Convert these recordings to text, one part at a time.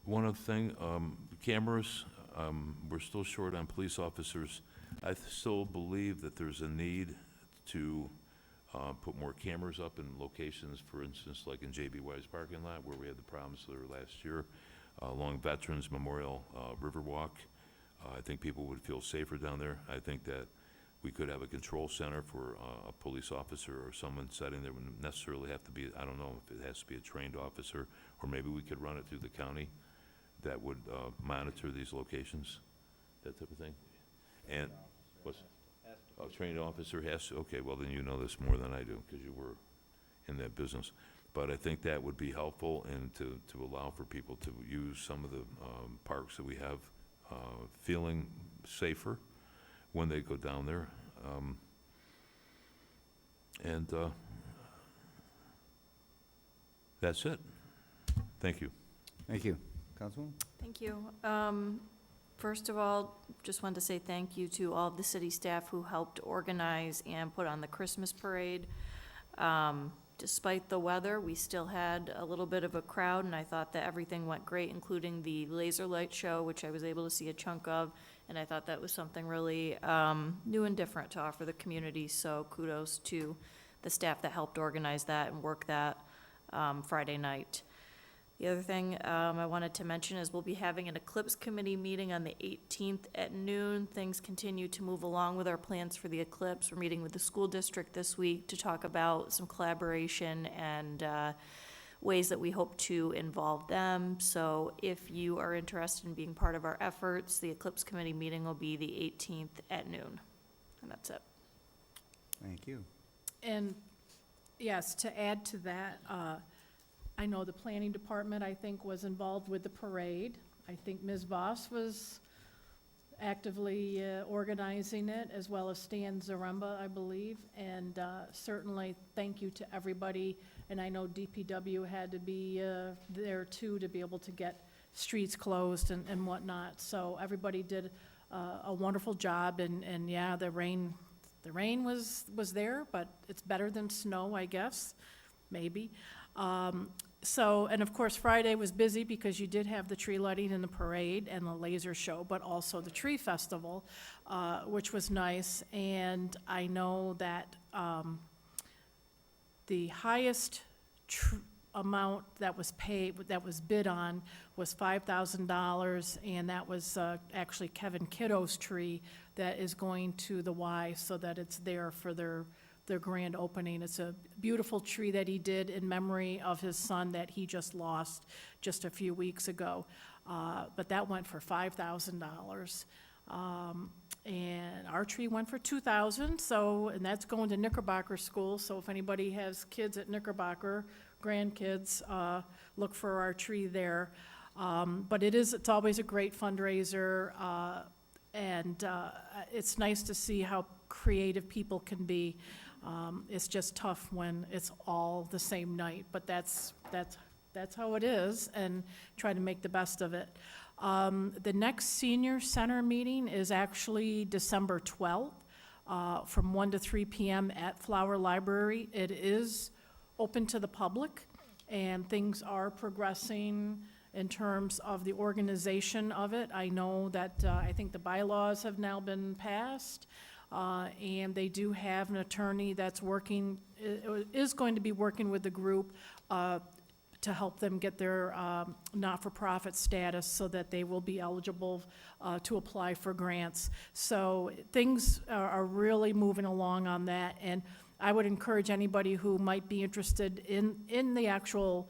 One other thing, cameras, we're still short on police officers. I still believe that there's a need to put more cameras up in locations, for instance, like in JBY's parking lot, where we had the problems there last year, along Veterans Memorial Riverwalk. I think people would feel safer down there. I think that we could have a control center for a police officer or someone sitting there. Wouldn't necessarily have to be, I don't know if it has to be a trained officer, or maybe we could run it through the county that would monitor these locations, that type of thing. And, what's, a trained officer has to, okay, well then you know this more than I do, because you were in that business. But I think that would be helpful, and to allow for people to use some of the parks that we have, feeling safer when they go down there. And that's it. Thank you. Thank you. Councilwoman? Thank you. First of all, just wanted to say thank you to all of the city staff who helped organize and put on the Christmas parade. Despite the weather, we still had a little bit of a crowd, and I thought that everything went great, including the laser light show, which I was able to see a chunk of, and I thought that was something really new and different to offer the community, so kudos to the staff that helped organize that and work that Friday night. The other thing I wanted to mention is we'll be having an Eclipse Committee meeting on the 18th at noon. Things continue to move along with our plans for the eclipse. We're meeting with the school district this week to talk about some collaboration and ways that we hope to involve them. So if you are interested in being part of our efforts, the Eclipse Committee meeting will be the 18th at noon. And that's it. Thank you. And yes, to add to that, I know the planning department, I think, was involved with the parade. I think Ms. Voss was actively organizing it, as well as Stan Zaremba, I believe. And certainly, thank you to everybody. And I know DPW had to be there too, to be able to get streets closed and whatnot. So everybody did a wonderful job. And yeah, the rain was there, but it's better than snow, I guess, maybe. So, and of course, Friday was busy because you did have the tree lighting and the parade and the laser show, but also the tree festival, which was nice. And I know that the highest amount that was paid, that was bid on, was $5,000, and that was actually Kevin Kiddo's tree that is going to the Y, so that it's there for their grand opening. It's a beautiful tree that he did in memory of his son that he just lost just a few weeks ago. But that went for $5,000. And our tree went for $2,000, so, and that's going to Knickerbocker School, so if anybody has kids at Knickerbocker, grandkids, look for our tree there. But it's always a great fundraiser, and it's nice to see how creative people can be. It's just tough when it's all the same night, but that's how it is, and try to make the best of it. The next senior center meeting is actually December 12th, from 1 to 3 p.m. at Flower Library. It is open to the public, and things are progressing in terms of the organization of it. I know that I think the bylaws have now been passed. And they do have an attorney that's is going to be working with the group to help them get their not-for-profit status, so that they will be eligible to apply for grants. So things are really moving along on that, and I would encourage anybody who might be interested in the actual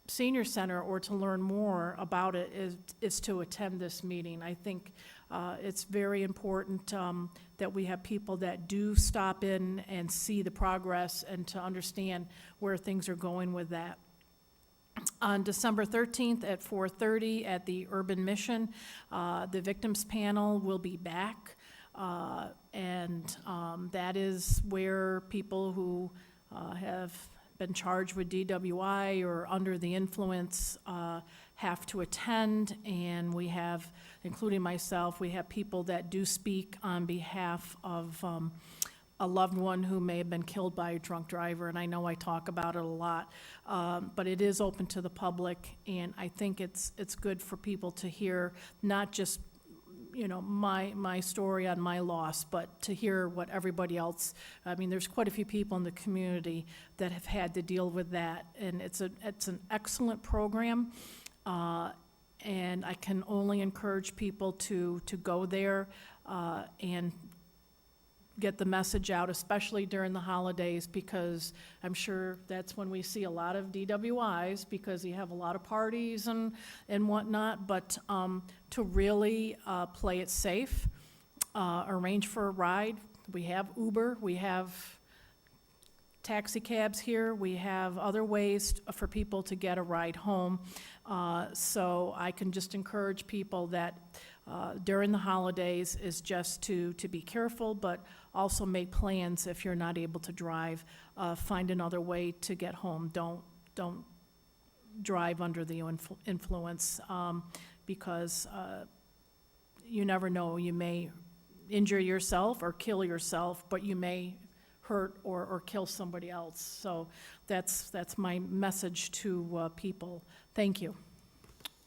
senior center, or to learn more about it, is to attend this meeting. I think it's very important that we have people that do stop in and see the progress, and to understand where things are going with that. On December 13th at 4:30 at the Urban Mission, the victims panel will be back, and that is where people who have been charged with DWI or under the influence have to attend, and we have, including myself, we have people that do speak on behalf of a loved one who may have been killed by a drunk driver, and I know I talk about it a lot, but it is open to the public, and I think it's good for people to hear, not just, you know, my story on my loss, but to hear what everybody else, I mean, there's quite a few people in the community that have had to deal with that, and it's an excellent program, and I can only encourage people to go there and get the message out, especially during the holidays, because I'm sure that's when we see a lot of DWIs, because you have a lot of parties and whatnot, but to really play it safe, arrange for a ride. We have Uber, we have taxi cabs here, we have other ways for people to get a ride home. So I can just encourage people that during the holidays is just to be careful, but also make plans if you're not able to drive. Find another way to get home. Don't drive under the influence, because you never know. You may injure yourself or kill yourself, but you may hurt or kill somebody else. So that's my message to people. Thank you.